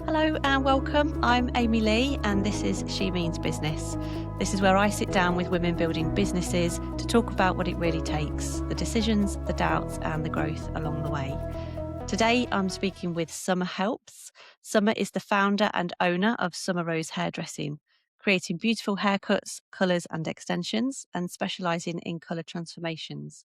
Hello and welcome. I'm Amy Lee, and this is She Means Business. This is where I sit down with women building businesses to talk about what it really takes, the decisions, the doubts, and the growth along the way. Today, I'm speaking with Summer Helps. Summer is the founder and owner of SummerRose Hairdressing, creating beautiful haircuts, colours, and extensions, and specialising in colour transformations.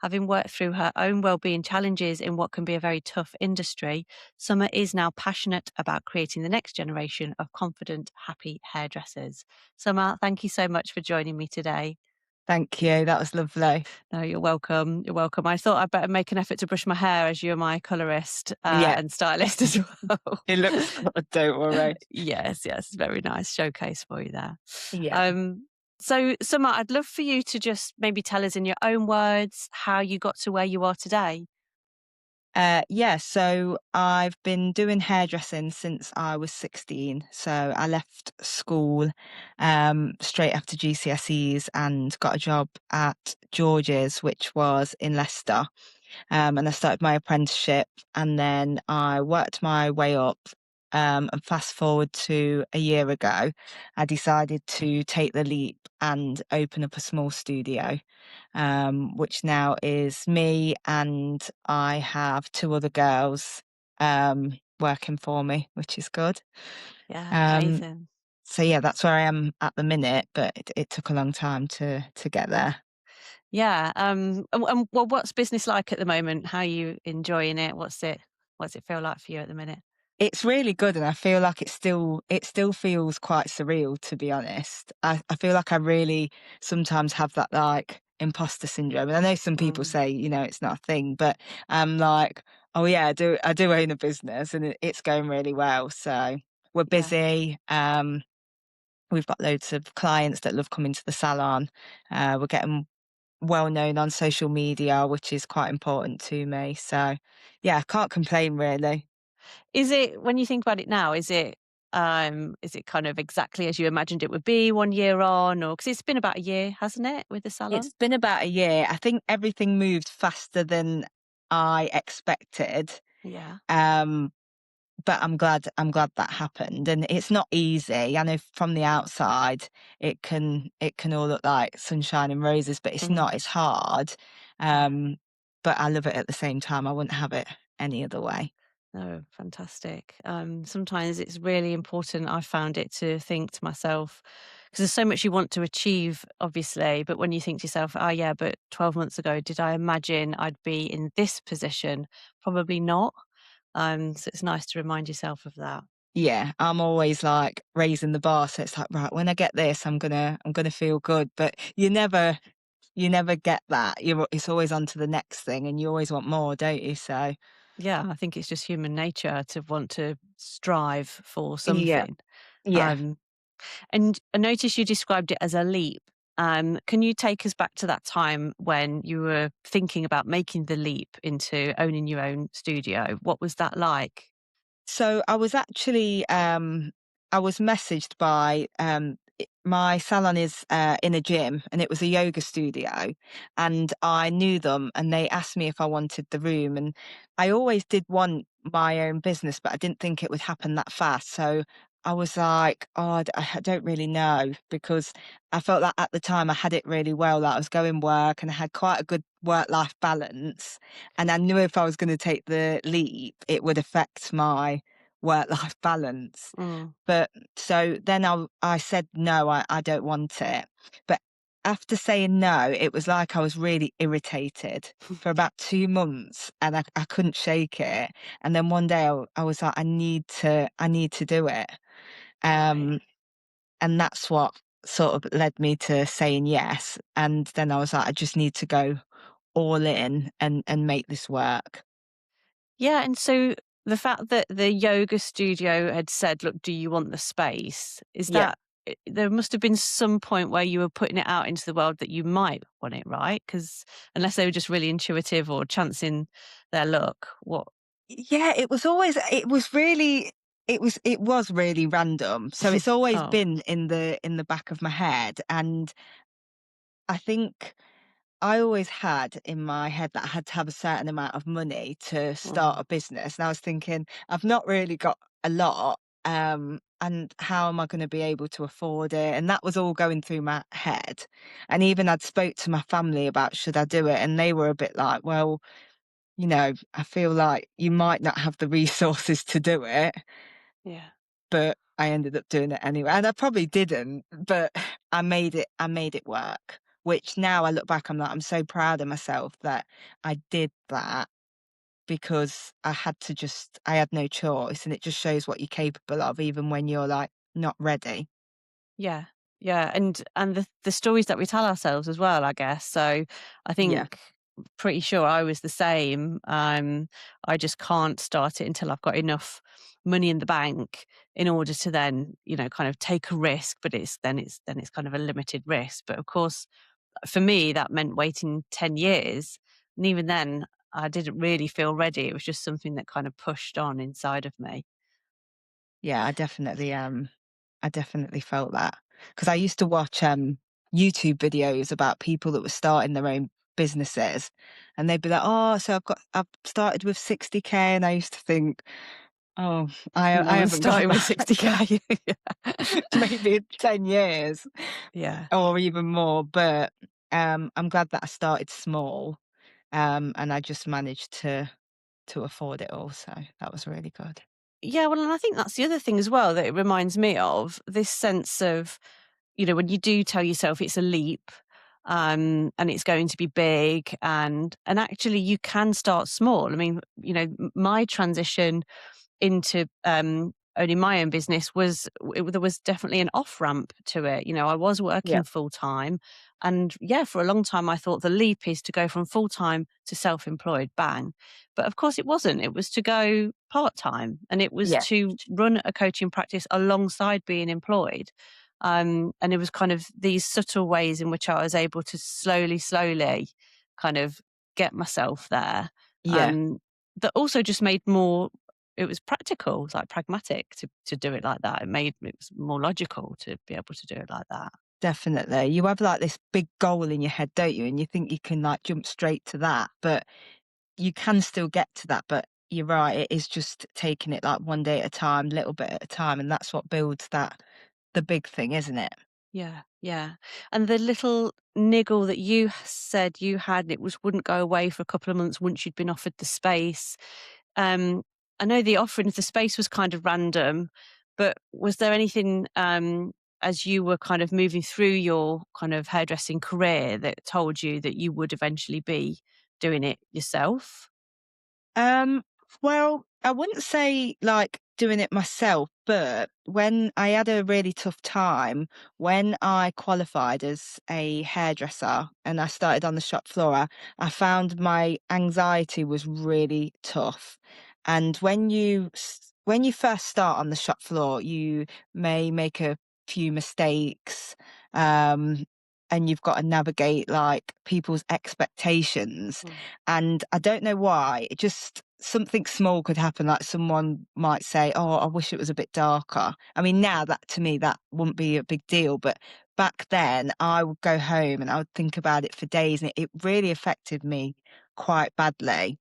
Having worked through her own wellbeing challenges in what can be a very tough industry, Summer is now passionate about creating the next generation of confident, happy hairdressers. Summer, thank you so much for joining me today. Thank you. That was lovely. No, you're welcome. You're welcome. I thought I'd better make an effort to brush my hair as you're my colourist Yeah, and stylist as well. it looks good, don't worry. Yes, very nice showcase for you there. Yeah. Um, so, Summer, I'd love for you to just maybe tell us in your own words how you got to where you are today. So I've been doing hairdressing since I was 16. So I left school straight after GCSEs and got a job at George's, which was in Leicester. And I started my apprenticeship, and then I worked my way up. And fast forward to a year ago, I decided to take the leap and open up a small studio, which now is me, and I have two other girls working for me, which is good. Yeah, Um, amazing. so yeah, that's where I am at the minute, but it took a long time to get there. Yeah. Well, what's business like at the moment? How are you enjoying it? What's it feel like for you at the minute? It's really good, and I feel like it still feels quite surreal, to be honest. I feel like I really sometimes have that, like, imposter syndrome, and I know some people Mm, say, it's not a thing, but I'm like, "Oh, yeah, I do own a business, and it's going really well." So we're yeah. busy. We've got loads of clients that love coming to the salon. We're getting well known on social media, which is quite important to me. So yeah, I can't complain really. Is it when you think about it now? Is it kind of exactly as you imagined it would be 1 year on, or because it's been about a year, hasn't it, with the salon? It's been about a year. I think everything moved faster than I expected. Yeah, Um, but I'm glad that happened. And it's not easy. I know from the outside it can all look like sunshine and roses, but it's mm, not. It's hard. yeah. Um, but I love it at the same time. I wouldn't have it any other way. No, fantastic. Sometimes it's really important. I found it to think to myself because there's so much you want to achieve, obviously. But when you think to yourself, "Oh, yeah, but 12 months ago, did I imagine I'd be in this position?" Probably not. So it's nice to remind yourself of that. Yeah, I'm always like raising the bar. So it's like, right, when I get this, I'm gonna feel good. But you never get that. It's always on to the next thing, and you always want more, don't you? So Yeah, I think it's just human nature to want to strive for yeah, something. yeah. Um, and I noticed you described it as a leap. Can you take us back to that time when you were thinking about making the leap into owning your own studio? What was that like? So I was messaged by my salon is in a gym, and it was a yoga studio, and I knew them, and they asked me if I wanted the room, and I always did want my own business, but I didn't think it would happen that fast. So I was like, oh, I don't really know, because I felt that at the time I had it really well, that I was going work and I had quite a good work-life balance. And I knew if I was going to take the leap, it would affect my work-life balance. Mm. But so then I said, no, I don't want it. But after saying no, it was like I was really irritated for about 2 months, and I couldn't shake it. And then one day I was like, I need to do it. Right. Um, and that's what sort of led me to saying yes. And then I was like, I just need to go all in and make this work. Yeah, and so the fact that the yoga studio had said, "Look, do you want the space?" Is Yeah. that there must have been some point where you were putting it out into the world that you might want it, right? Because unless they were just really intuitive or chancing their luck, what? Yeah, it was really random. So it's always Oh, been in the back of my head, and I think I always had in my head that I had to have a certain amount of money to start Mm, a business. And I was thinking, I've not really got a lot. And how am I going to be able to afford it? And that was all going through my head. And even I'd spoke to my family about should I do it? And they were a bit like, well, I feel like you might not have the resources to do it, yeah. but I ended up doing it anyway. And I probably didn't, but I made it work. Which now I look back, I'm like, I'm so proud of myself that I did that because I had no choice. And it just shows what you're capable of, even when you're like not ready. Yeah. Yeah, and the stories that we tell ourselves as well, I guess. So I Yeah. think pretty sure I was the same. I just can't start it until I've got enough money in the bank in order to then, kind of take a risk, but it's kind of a limited risk. But of course, for me, that meant waiting 10 years. And even then, I didn't really feel ready. It was just something that kind of pushed on inside of me. Yeah, I definitely felt that because I used to watch YouTube videos about people that were starting their own businesses, and they'd be like, "Oh, so I've started with 60K," and I used to think, "Oh, I No one's haven't got starting with that." 60K. Maybe in 10 years Yeah. or even more, but I'm glad that I started small, and I just managed to afford it all. So that was really good. Yeah, well, and I think that's the other thing as well that it reminds me of this sense of, when you do tell yourself it's a leap, and it's going to be big, and actually you can start small. I mean, my transition into owning my own business there was definitely an off ramp to it. I was Yeah. working full time, and yeah, for a long time I thought the leap is to go from full time to self employed, bang. But of course it wasn't. It was to go part time, and it was Yeah. to run a coaching practice alongside being employed. And it was kind of these subtle ways in which I was able to slowly kind of get myself there. Yeah. Um, that also just made more it was practical, it was like pragmatic to do it like that. It was more logical to be able to do it like that. Definitely. You have like this big goal in your head, don't you? And you think you can like jump straight to that, but you can still get to that. But you're right, it is just taking it like one day at a time, little bit at a time. And that's what builds the big thing, isn't it? Yeah, yeah. And the little niggle that you said you had, it wouldn't go away for a couple of months once you'd been offered the space. Um, I know the offering of the space was kind of random, but was there anything as you were kind of moving through your kind of hairdressing career that told you that you would eventually be doing it yourself? Um, well, I wouldn't say like doing it myself, but when I had a really tough time when I qualified as a hairdresser and I started on the shop floor, I found my anxiety was really tough. And when you first start on the shop floor, you may make a few mistakes. Um, and you've got to navigate like people's expectations, Mm. and I don't know why, it just something small could happen, like someone might say, "Oh, I wish it was a bit darker." I mean, now that to me, that wouldn't be a big deal, but back then I would go home and I would think about it for days, and it really affected me quite badly.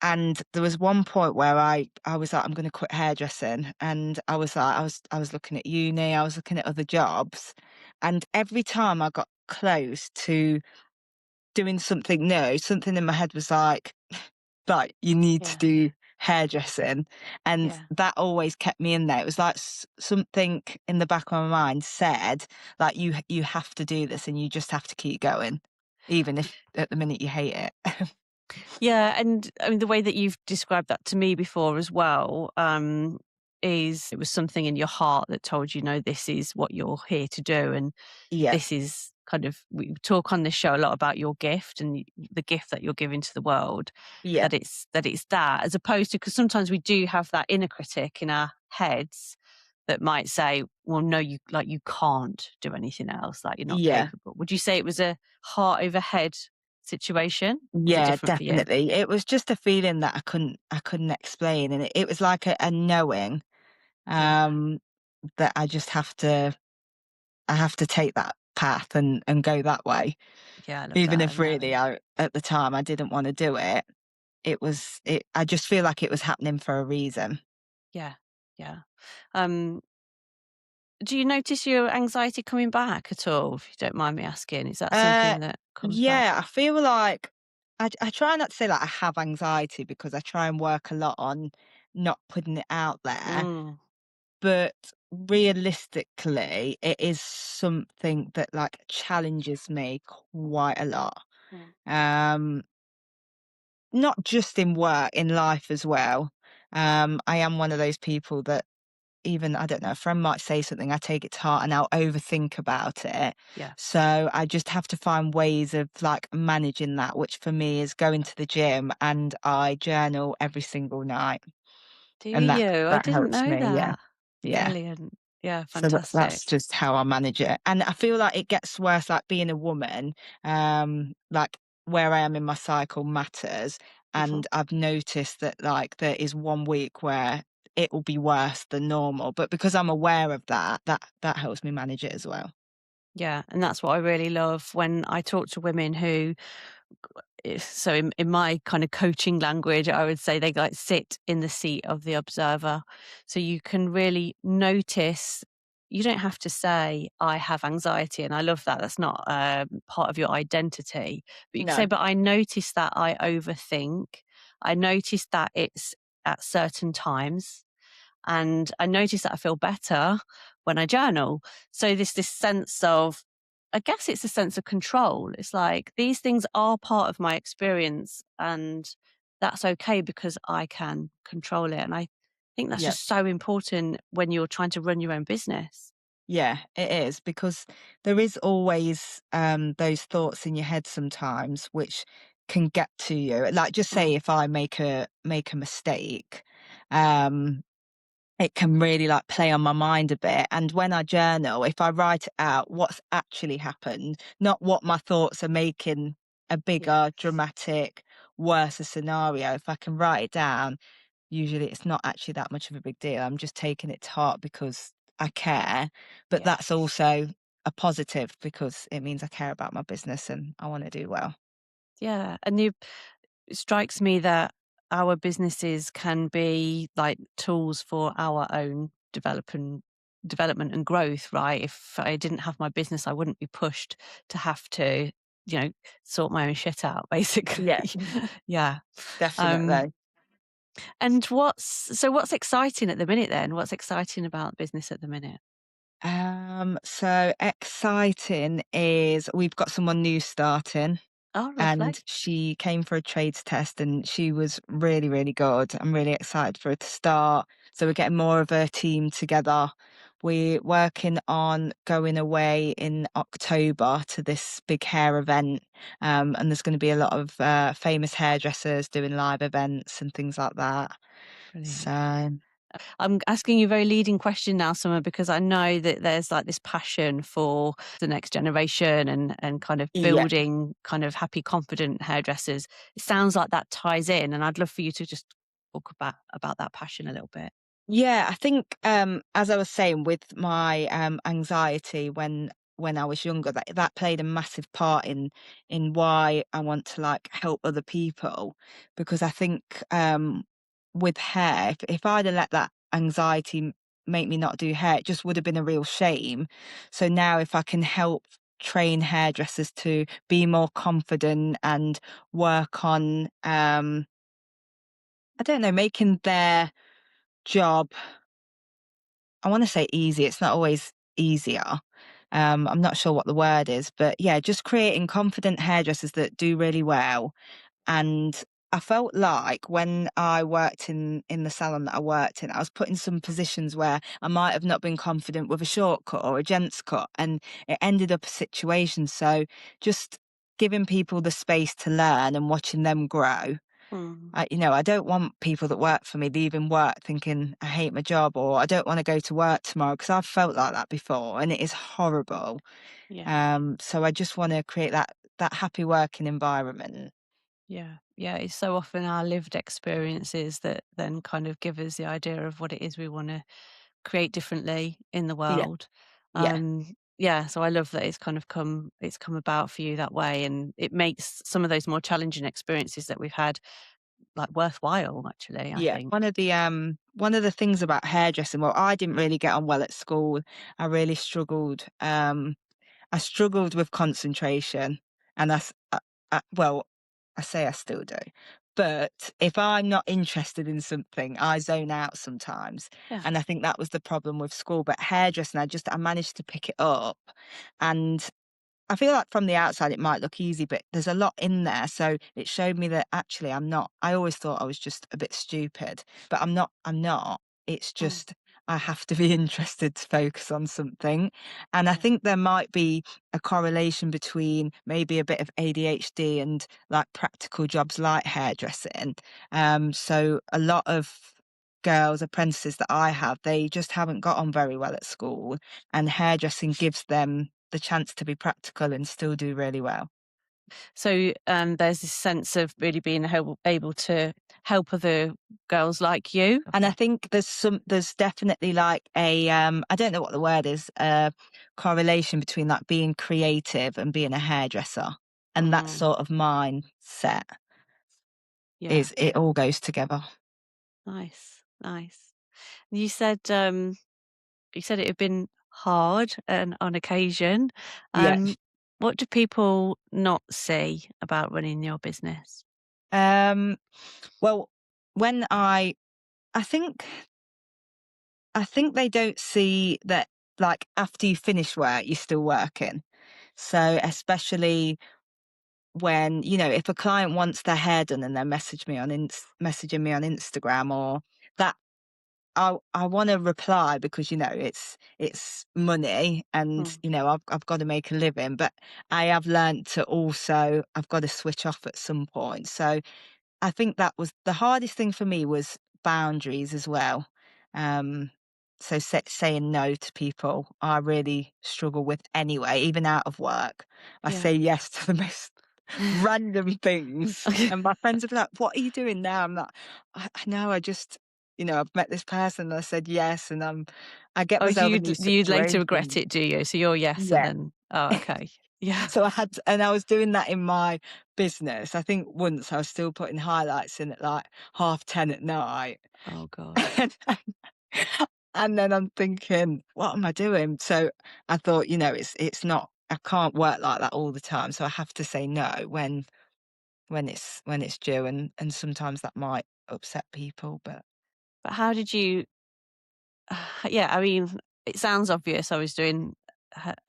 And there was one point where I was like, I'm gonna quit hairdressing. And I was like, I was looking at uni, I was looking at other jobs. And every time I got close to doing something new, something in my head was like you need to Yeah, do hairdressing, and yeah. that always kept me in there. It was like something in the back of my mind said, like you have to do this, and you just have to keep going, even if at the minute you hate it. Yeah, and I mean the way that you've described that to me before as well, is it was something in your heart that told you, no, this is what you're here to do, and Yeah, this is kind of we talk on this show a lot about your gift and the gift that you're giving to the world. yeah, That it's that as opposed to because sometimes we do have that inner critic in our heads that might say, well, no, you can't do anything else, like you're not yeah. capable. Would you say it was a heart over head situation? Was it Yeah, different for you? definitely. It was just a feeling that I couldn't explain, and it was like a knowing, Yeah. um, that I have to take that path and go that way. Yeah, I love Even that if really analogy. I at the time I didn't want to do it, I just feel like it was happening for a reason. Yeah, yeah. Um, do you notice your anxiety coming back at all, if you don't mind me asking? Is that Uh something that comes back? yeah, I feel like I try not to say that I have anxiety because I try and work a lot on not putting it out there, Mm, but realistically, it is something that like challenges me quite a lot. mm, Um, Not just in work, in life as well. I am one of those people that even, I don't know, a friend might say something, I take it to heart and I'll overthink about it. yeah. So I just have to find ways of like managing that, which for me is going to the gym and I journal every single night. Do And you? I that didn't helps know me. Yeah. that. Yeah. Brilliant. Yeah, So fantastic. that's just how I manage it. And I feel like it gets worse, like being a woman, like where I am in my cycle matters. Mhm. And I've noticed that like there is one week where it will be worse than normal. But because I'm aware of that, that helps me manage it as well. Yeah, and that's what I really love when I talk to women who so in my kind of coaching language, I would say they like sit in the seat of the observer. So you can really notice, you don't have to say, I have anxiety. And I love that. That's not part of your identity. But you can say, No. but I notice that I overthink. I notice that it's at certain times. And I notice that I feel better when I journal. So this sense of, I guess it's a sense of control. It's like these things are part of my experience and that's okay because I can control it. And I think that's Yeah. just so important when you're trying to run your own business. Yeah, it is because there is always those thoughts in your head sometimes which can get to you. Like just say Mm, if I make a mistake, um it can really like play on my mind a bit. And when I journal, if I write it out, what's actually happened, not what my thoughts are making a bigger, yes. dramatic, worse scenario. If I can write it down, usually it's not actually that much of a big deal. I'm just taking it to heart because I care. But that's Yes. also a positive because it means I care about my business and I want to do well. Yeah. And you it strikes me that our businesses can be like tools for our own development and growth, right? If I didn't have my business, I wouldn't be pushed to have to, you know, sort my own shit out, Yeah, basically. Yeah. Um, definitely. and what's exciting at the minute then? What's exciting about business at the minute? So exciting is we've got someone new starting. Oh, And lovely. she came for a trades test and she was really, really good. I'm really excited for her to start. So we're getting more of a team together. We're working on going away in October to this big hair event. And there's going to be a lot of famous hairdressers doing live events and things like that. Brilliant. So, I'm asking you a very leading question now, Summer, because I know that there's like this passion for the next generation and kind of yeah. building kind of happy, confident hairdressers. It sounds like that ties in, and I'd love for you to just talk about that passion a little bit. Yeah, I think as I was saying with my anxiety when I was younger, that played a massive part in why I want to like help other people because I think with hair, if I'd have let that anxiety make me not do hair, it just would have been a real shame. So now if I can help train hairdressers to be more confident and work on I don't know, making their job I wanna say easy, it's not always easier. I'm not sure what the word is, but yeah, just creating confident hairdressers that do really well. And I felt like when I worked in the salon that I worked in, I was put in some positions where I might have not been confident with a shortcut or a gents cut, and it ended up a situation. So just giving people the space to learn and watching them grow Mm, I don't want people that work for me leaving work thinking I hate my job or I don't want to go to work tomorrow because I've felt like that before and it is horrible. yeah, So I just want to create that happy working environment. yeah, yeah. It's so often our lived experiences that then kind of give us the idea of what it is we want to create differently in the Yeah, world. yeah, yeah, so I love that it's come about for you that way, and it makes some of those more challenging experiences that we've had, like, worthwhile, actually, I Yeah, think. one of the things about hairdressing, well, I didn't really get on well at school. I really struggled. I struggled with concentration, and well, I say I still do. But if I'm not interested in something, I zone out sometimes, Yeah. and I think that was the problem with school. But hairdressing, I managed to pick it up, and I feel like from the outside it might look easy, but there's a lot in there. So it showed me that actually I'm not. I always thought I was just a bit stupid, but I'm not. I'm not. It's Mm, just I have to be interested to focus on something. And I yeah. think there might be a correlation between maybe a bit of ADHD and like practical jobs like hairdressing. So a lot of girls, apprentices that I have, they just haven't got on very well at school, and hairdressing gives them the chance to be practical and still do really well. So, there's this sense of really being able to help other girls like you. And I think there's definitely like a I don't know what the word is, correlation between like being creative and being a hairdresser. And that Mm, sort of mindset yeah, is it all goes together. nice, nice. You said it had been hard and on occasion. Yeah. Um, what do people not see about running your business? Um well when I think I think they don't see that like after you finish work you're still working. So especially when, if a client wants their hair done and they're messaging me on Instagram or that, I want to reply because it's money and Mm, I've got to make a living, but I have learned to also I've got to switch off at some point. So I think that was the hardest thing for me was boundaries as well. Um, so saying no to people, I really struggle with anyway, even out of work. I yeah. say yes to the most random things. And my friends are like, what are you doing now? I'm like, I know, I've met this person and I said yes. And I get Oh, myself in these you'd later regret situations. it, do you? So you're yes, and Yeah. then oh, okay. Yeah. So I was doing that in my business. I think once I was still putting highlights in at like 10:30 at night. Oh gosh. And then I'm thinking, what am I doing? So I thought, it's not, I can't work like that all the time. So I have to say no when it's due. And sometimes that might upset people, but But how did you yeah, I mean, it sounds obvious I was doing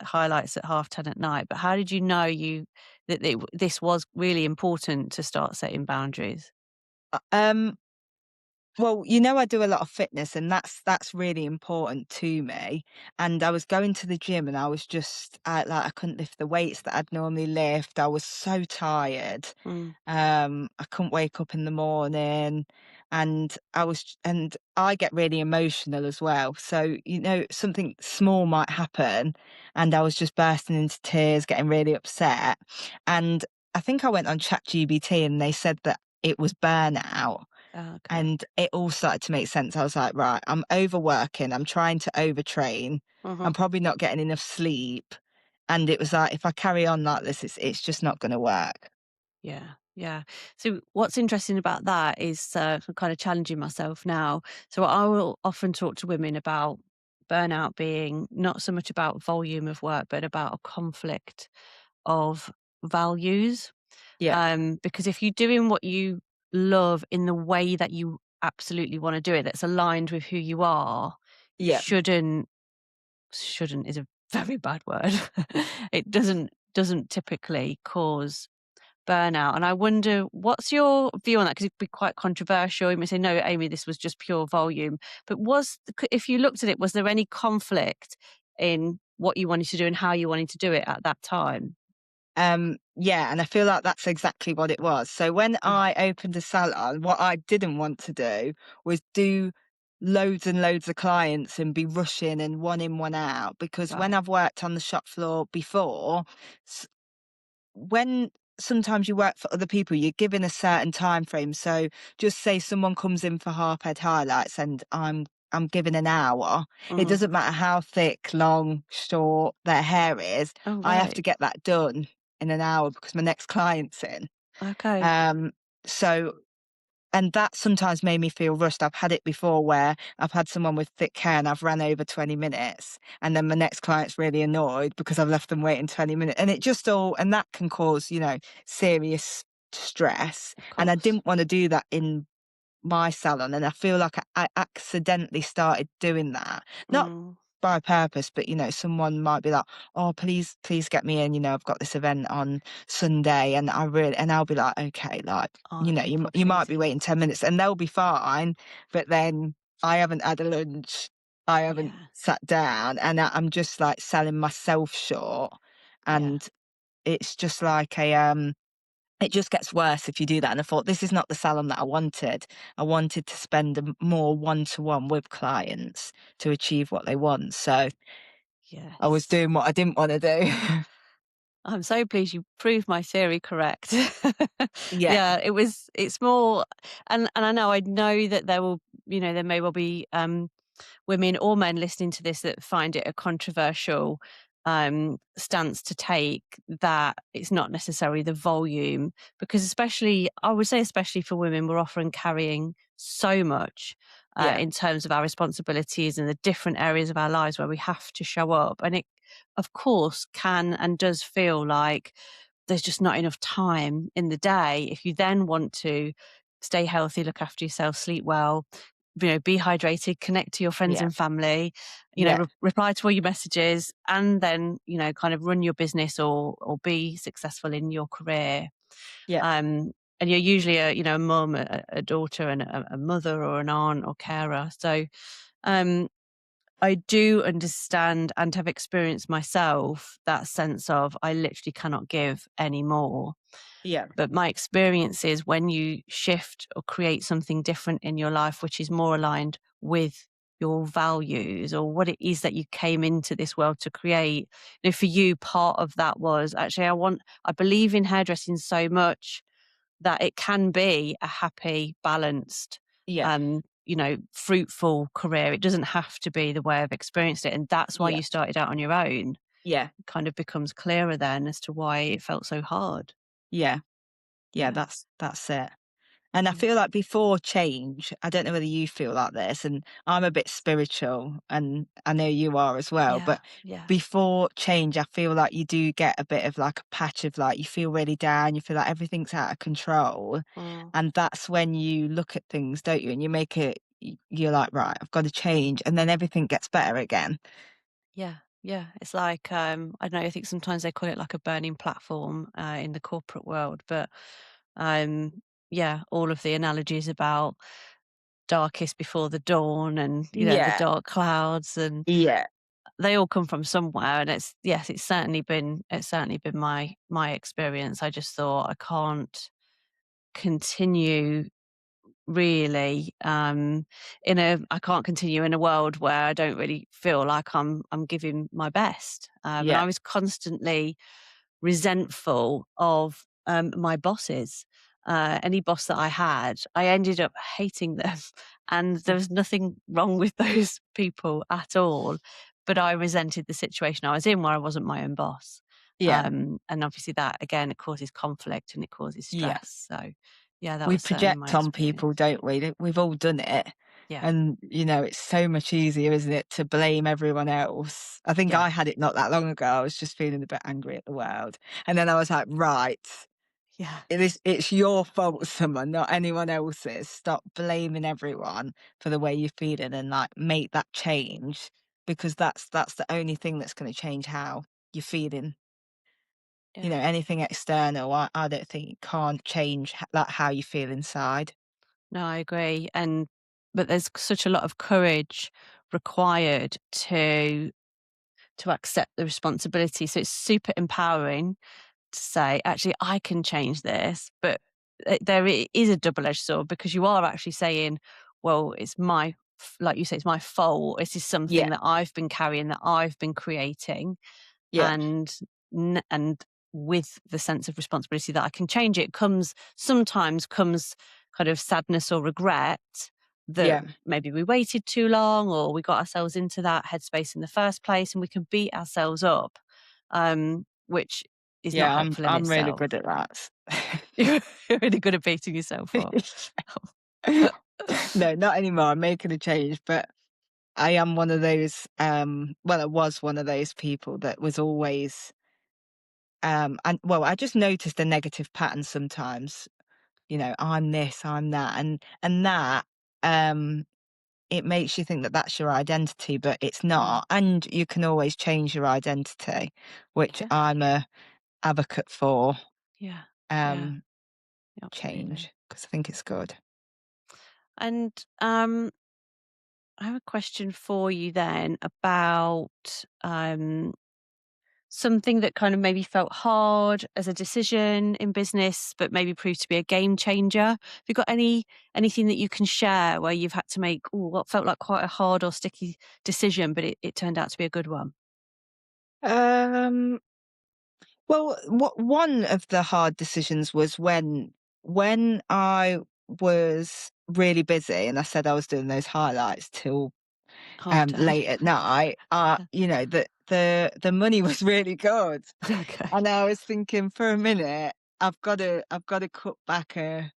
highlights at 10:30 at night, but how did you know this was really important to start setting boundaries? uh, um, well, I do a lot of fitness and that's really important to me. And I was going to the gym and I was just like I couldn't lift the weights that I'd normally lift. I was so tired. Mm, I couldn't wake up in the morning and I get really emotional as well. So, something small might happen and I was just bursting into tears, getting really upset. And I think I went on ChatGPT and they said that it was burnout. oh, okay. And it all started to make sense. I was like, right, I'm overworking, I'm trying to overtrain, I'm Mhm. probably not getting enough sleep. And it was like, if I carry on like this, it's just not going to work. Yeah, yeah. So what's interesting about that is kind of challenging myself now. So I will often talk to women about burnout being not so much about volume of work, but about a conflict of values. Yeah, Because if you're doing what you love in the way that you absolutely want to do it, that's aligned with who you are, yeah. shouldn't is a very bad word. It doesn't typically cause burnout. And I wonder, what's your view on that? Because it could be quite controversial. You may say, no, Amy, this was just pure volume. But if you looked at it, was there any conflict in what you wanted to do and how you wanted to do it at that time? Yeah, and I feel like that's exactly what it was. So when Mm, I opened a salon, what I didn't want to do was do loads and loads of clients and be rushing and one in, one out. Because when right. I've worked on the shop floor before, when sometimes you work for other people, you're given a certain time frame. So just say someone comes in for half head highlights and I'm I'm given an hour. It Mm. doesn't matter how thick, long, short their hair is. Oh, I have right. to get that done in an hour because my next client's in. Okay. Um, so and that sometimes made me feel rushed. I've had it before where I've had someone with thick hair and I've ran over 20 minutes, and then my next client's really annoyed because I've left them waiting 20 minutes. And it just all, and that can cause, serious stress. Of And I course. didn't want to do that in my salon. And I feel like I accidentally started doing that. Not Mm. by purpose, but someone might be like, "Oh, please get me in. I've got this event on Sunday," and I'll be like, "Okay, like, Oh, okay, you might be opportunity. waiting 10 minutes, and they'll be fine." But then I haven't had a lunch, I haven't Yeah. sat down, and I'm just like selling myself short, Yeah. and it's just like it just gets worse if you do that. And I thought, this is not the salon that I wanted. I wanted to spend more one-to-one with clients to achieve what they want. So I was Yes. doing what I didn't want to do. I'm so pleased you proved my theory correct. Yeah, Yeah, it's more, and I know that there may well be women or men listening to this that find it a controversial stance to take, that it's not necessarily the volume, because especially, I would say, especially for women, we're often carrying so much yeah, in terms of our responsibilities and the different areas of our lives where we have to show up. And it, of course, can and does feel like there's just not enough time in the day. If you then want to stay healthy, look after yourself, sleep well, be hydrated, connect to your friends yeah, and family, yeah, reply to all your messages, and then, kind of run your business or be successful in your career. yeah, Um, and you're usually a mum, a daughter, and a mother or an aunt or carer. So, um, I do understand and have experienced myself that sense of I literally cannot give anymore. yeah, But my experience is when you shift or create something different in your life, which is more aligned with your values or what it is that you came into this world to create. For you, part of that was actually, I believe in hairdressing so much that it can be a happy, balanced, yeah, fruitful career. It doesn't have to be the way I've experienced it. And that's why yeah, you started out on your own. yeah, It kind of becomes clearer then as to why it felt so hard. yeah, yeah. Yeah. That's it. And I Yeah. feel like before change, I don't know whether you feel like this, and I'm a bit spiritual, and I know you are as well, Yeah. but Yeah. before change, I feel like you do get a bit of like a patch of like, you feel really down, you feel like everything's out of control. Mm. And that's when you look at things, don't you? And you make it, you're like, right, I've got to change. And then everything gets better again. Yeah. Yeah. It's like, I don't know, I think sometimes they call it like a burning platform in the corporate world, but um, yeah, all of the analogies about darkest before the dawn and, the Yeah. dark clouds, and Yeah. they all come from somewhere. And yes, it's certainly been my experience. I just thought I can't continue really I can't continue in a world where I don't really feel like I'm giving my best. And Yeah. I was constantly resentful of my bosses. Any boss that I had, I ended up hating them. And there was nothing wrong with those people at all. But I resented the situation I was in where I wasn't my own boss. Yeah. And obviously that, again, it causes conflict and it causes Yeah. stress. So, yeah, that We was certainly my project on people, experience. don't we? We've all done it. Yeah. And, it's so much easier, isn't it, to blame everyone else? I think Yeah. I had it not that long ago. I was just feeling a bit angry at the world. And then I was like, right, Yeah. it's your fault, Summer, not anyone else's. Stop blaming everyone for the way you're feeling and like make that change, because that's the only thing that's going to change how you're feeling. Yeah. Anything external, I don't think it can't change like how you feel inside. No, I agree. But there's such a lot of courage required to accept the responsibility. So it's super empowering to say, actually, I can change this. But is a double-edged sword, because you are actually saying, well, like you say, it's my fault. This is Yeah, something that I've been carrying, that I've been creating. yeah, And with the sense of responsibility that I can change it, sometimes comes kind of sadness or regret. that Yeah. maybe we waited too long or we got ourselves into that headspace in the first place, and we can beat ourselves up, which is not Yeah, helpful in I'm really itself. good at that. You're really good at beating yourself up. No, not anymore. I'm making a change, but I am one of those, well, I was one of those people that was always, and well, I just noticed a negative pattern sometimes. I'm this, I'm that, and that, um, it makes you think that that's your identity, but it's Mm. not. And you can always change your identity, which Yeah, I'm a advocate for, yeah, yeah, um, absolutely. change, because I think it's good. And I have a question for you then about something that kind of maybe felt hard as a decision in business, but maybe proved to be a game changer. Have you got anything that you can share where you've had to make what felt like quite a hard or sticky decision, but it turned out to be a good one? Um, well, what one of the hard decisions was when I was really busy and I said I was doing those highlights till Half term. late at night. The money was really good, Okay. and I was thinking for a minute, I've got to cut back a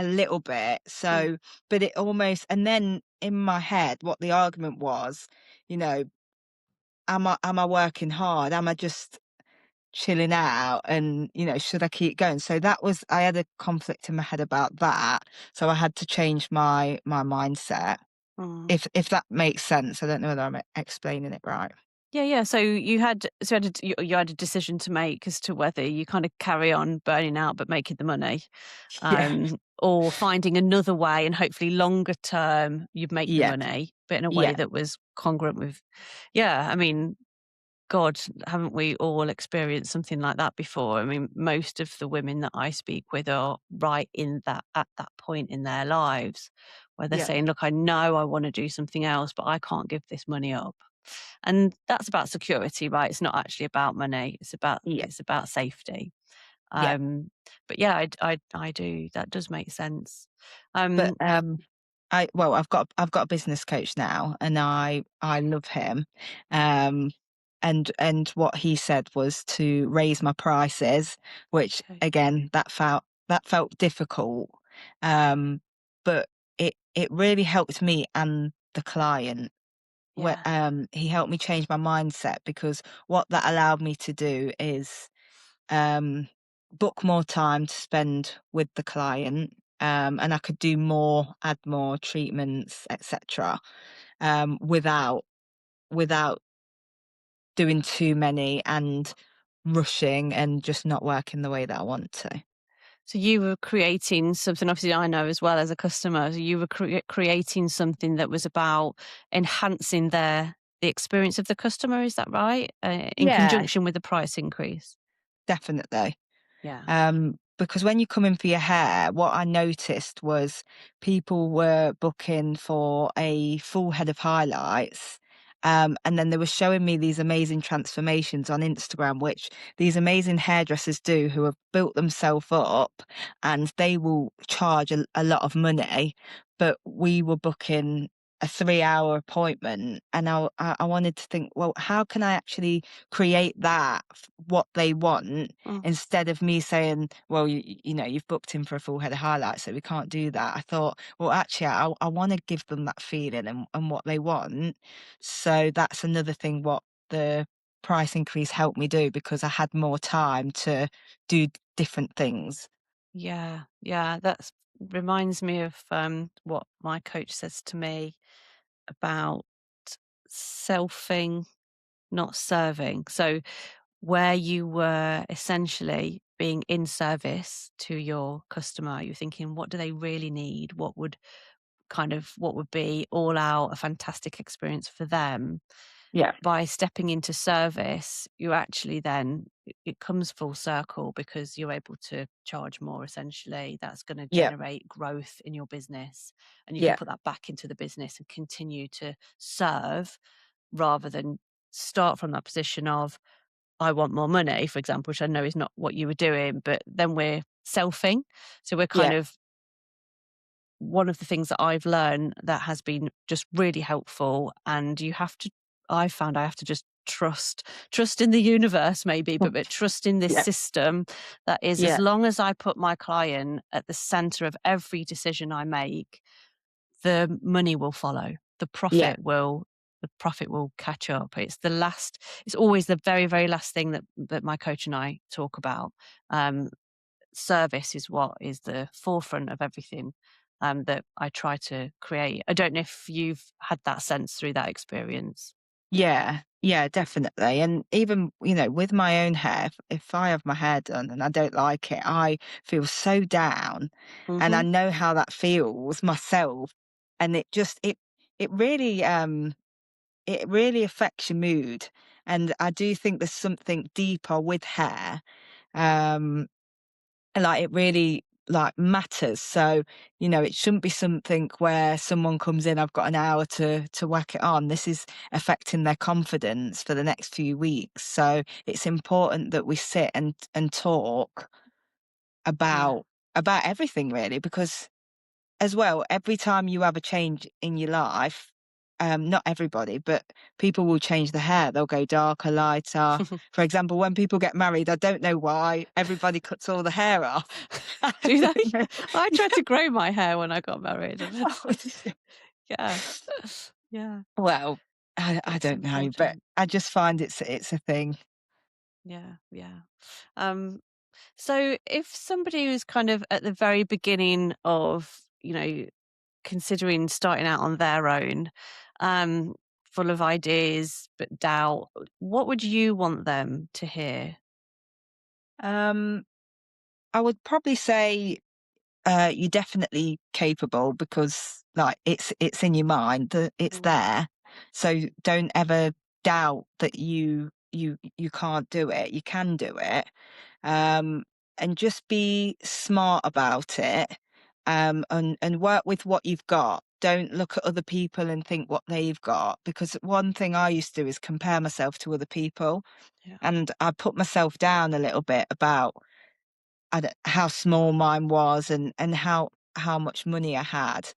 little bit. Mm, So, but it almost, and then in my head, what the argument was, you know, am I working hard? Am I just chilling out? And should I keep going? So I had a conflict in my head about that. So I had to change my mindset. mm. If that makes sense. I don't know whether I'm explaining it right. Yeah, yeah. So you had a decision to make as to whether you kind of carry on burning out but making the money, Yeah. or finding another way, and hopefully longer term you'd make the Yeah. money, but in a way Yeah. that was congruent with. Yeah, I mean, God, haven't we all experienced something like that before? I mean, most of the women that I speak with are right in that at that point in their lives where they're Yeah. saying, "Look, I know I want to do something else, but I can't give this money up." And that's about security, right? It's not actually about money. Yeah. it's about safety. Yeah. Um, but yeah, I do. That does make sense. But Um, I've got a business coach now, and I love him. Um, and what he said was to raise my prices, which okay. again that felt difficult. Um, but it really helped me and the client. Where Yeah, he helped me change my mindset, because what that allowed me to do is um, book more time to spend with the client, and I could do more, add more treatments, etc., without doing too many and rushing and just not working the way that I want to. so you were creating something, obviously I know as well as a customer, so you were creating something that was about enhancing the experience of the customer, is that right? In Yeah, conjunction with the price increase? definitely. Yeah. Because when you come in for your hair, what I noticed was people were booking for a full head of highlights. And then they were showing me these amazing transformations on Instagram, which these amazing hairdressers do, who have built themselves up, and they will charge a lot of money. But we were booking a 3-hour appointment, and I wanted to think, well, how can I actually create that, what they want, Mm, instead of me saying, well, you've booked in for a full head of highlights, so we can't do that. I thought, well, actually, I want to give them that feeling and what they want. So that's another thing what the price increase helped me do, because I had more time to do different things. yeah, yeah. That's reminds me of what my coach says to me about selfing, not serving. So where you were essentially being in service to your customer, you're thinking, what do they really need? What would be all out a fantastic experience for them? Yeah. By stepping into service, you actually then it comes full circle because you're able to charge more essentially. That's going to Yeah. generate growth in your business, and you can Yeah. put that back into the business and continue to serve rather than start from that position of I want more money, for example, which I know is not what you were doing, but then we're selfing. So we're kind Yeah. of one of the things that I've learned that has been just really helpful, and I found I have to just trust in the universe maybe, but trust in this Yeah. system that is, as Yeah. long as I put my client at the center of every decision I make, the money will follow. Yeah. The profit will catch up. It's always the very, very last thing that my coach and I talk about. Um, Service is what is the forefront of everything that I try to create. I don't know if you've had that sense through that experience. Yeah, yeah, definitely. And even, with my own hair, if I have my hair done and I don't like it, I feel so down. And I Hmm. know how that feels myself. And it really affects your mood. And I do think there's something deeper with hair. Um, like it really like matters. So, it shouldn't be something where someone comes in, I've got an hour to whack it on. This is affecting their confidence for the next few weeks. So it's important that we sit and talk Yeah. about everything really, because as well, every time you have a change in your life, not everybody, but people will change the hair. They'll go darker, lighter. For example, when people get married, I don't know why everybody cuts all the hair off. I Do they? don't know. I tried Yeah. to grow my hair when I got married. Oh, Yeah. Yeah. well, I It's don't know, but important. I just find it's a thing. Yeah. Yeah. Um, so if somebody was kind of at the very beginning of, considering starting out on their own, um, full of ideas but doubt, what would you want them to hear? Um, I would probably say you're definitely capable because like it's in your mind that it's Mm, there. So don't ever doubt that you can't do it. You can do it. Um, and just be smart about it. And work with what you've got. Don't look at other people and think what they've got, because one thing I used to do is compare myself to other people, yeah. and I put myself down a little bit about how small mine was, and how much money I had.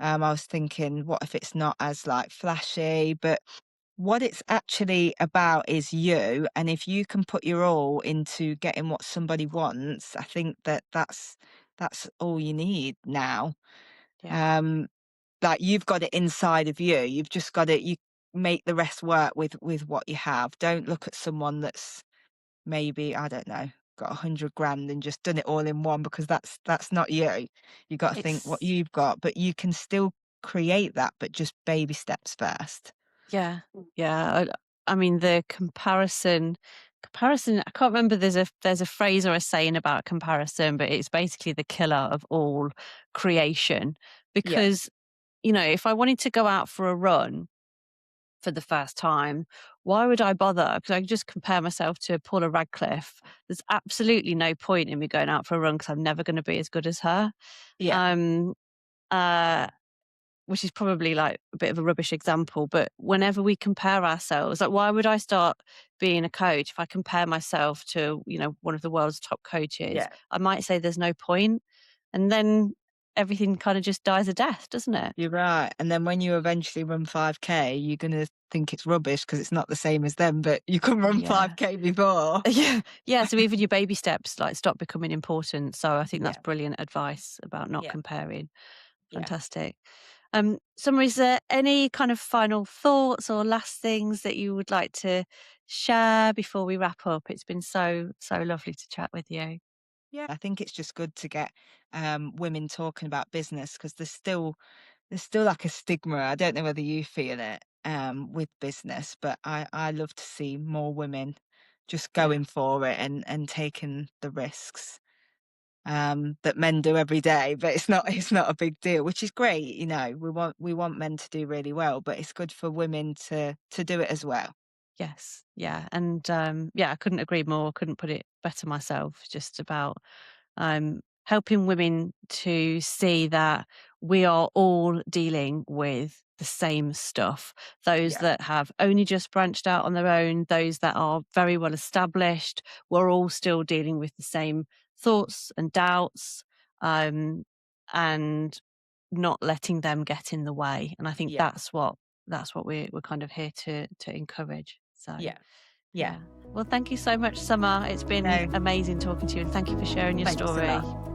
I was thinking, what if it's not as like flashy? But what it's actually about is you, and if you can put your all into getting what somebody wants, I think that's all you need now. Yeah. Um, like you've got it inside of you. You've just got it. You make the rest work with what you have. Don't look at someone that's maybe, I don't know, got 100 grand and just done it all in one, because that's not you. You got to think what It's you've got, but you can still create that, but just baby steps first. Yeah. Yeah. I mean, the comparison, I can't remember, there's a phrase or a saying about comparison, but it's basically the killer of all creation. Yeah, Because, if I wanted to go out for a run for the first time, why would I bother? Because I could just compare myself to Paula Radcliffe. There's absolutely no point in me going out for a run because I'm never going to be as good as her. yeah, Um, uh, which is probably like a bit of a rubbish example, but whenever we compare ourselves, like why would I start being a coach if I compare myself to, one of the world's top coaches? yeah. I might say there's no point, and then everything kind of just dies a death, doesn't it? You're right. And then when you eventually run 5K, you're gonna think it's rubbish because it's not the same as them, but you can run Yeah. 5K before. Yeah. Yeah. So even your baby steps like stop becoming important. So I think that's Yeah, brilliant advice about not yeah, comparing. yeah. Fantastic. Summer, is there any kind of final thoughts or last things that you would like to share before we wrap up? It's been so, so lovely to chat with you. Yeah, I think it's just good to get women talking about business, because there's still like a stigma. I don't know whether you feel it with business, but I love to see more women just Yeah. going for it and taking the risks that men do every day. But it's not a big deal, which is great. We want men to do really well, but it's good for women to do it as well. Yes. Yeah. And yeah, I couldn't agree more. Couldn't put it better myself. Just about helping women to see that we are all dealing with the same stuff. Those Yeah, that have only just branched out on their own, those that are very well established, we're all still dealing with the same thoughts and doubts. Um, and not letting them get in the way. And I think Yeah. that's what we're kind of here to encourage. So Yeah. yeah. Well, thank you so much, Summer. It's been No, amazing talking to you, and thank you for sharing your thanks a story. lot.